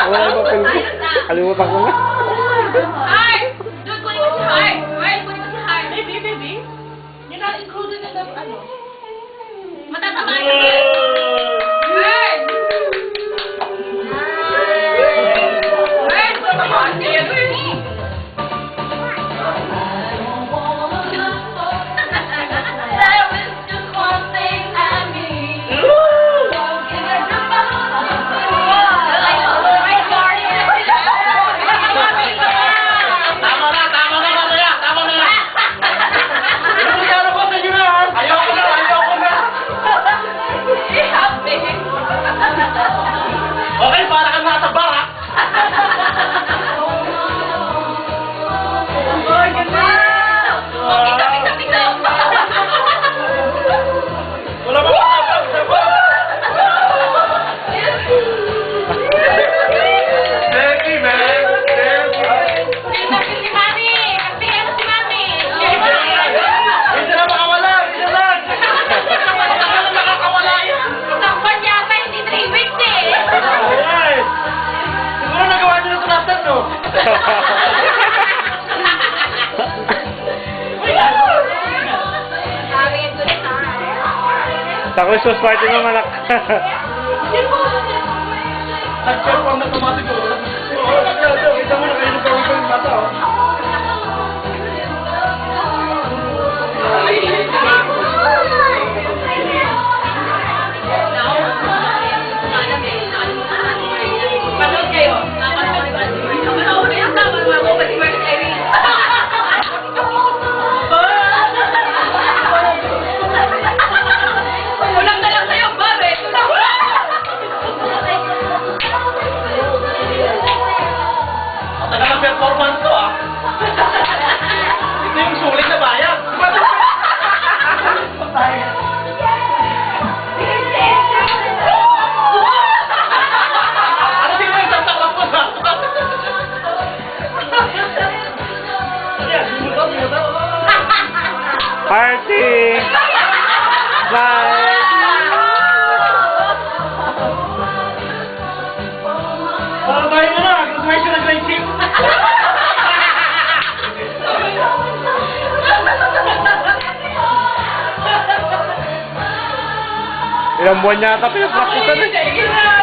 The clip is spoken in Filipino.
Wala mo pang... Kalimutan ko nga. Heart! Dude, kunin mo si Heart! Wait, kunin mo si Heart. Baby? You're not included in the, ano? Matatamaan ka ba? Word! Word! Come on, dear me! There was just one thing I need. Okay, para kang nasa barak. Oh, ganda! Oh, pisa! Wala pa ba? Thank you, man. Thank you. Si Mami! Bigyan mo si Mami! Hindi na makawala. Hindi na lang. Hindi na makakawala yan. Isang buwan yata, hindi 3 weeks eh! Ay. Siguro nagawa niyo na ito natin, no? Sa Christmas party ng anak. Nag-perform na tumatig ko. Kita mo na kayo nagkawin ko yung mata, oh. Panood kayo. Panood kayo. Tama naman ako. Pati birthday rin. Ulang na lang sa'yo, babe. Ang tagal ng performance to, ah. Ito yung sulit na bayad. Ano din mo yung isang takap mo, ha? Ayan, bumuta. Party! Bye! Parang tayo mo na, graduation na grade 6. Ilang buwan yata pinapractice na. Sige na.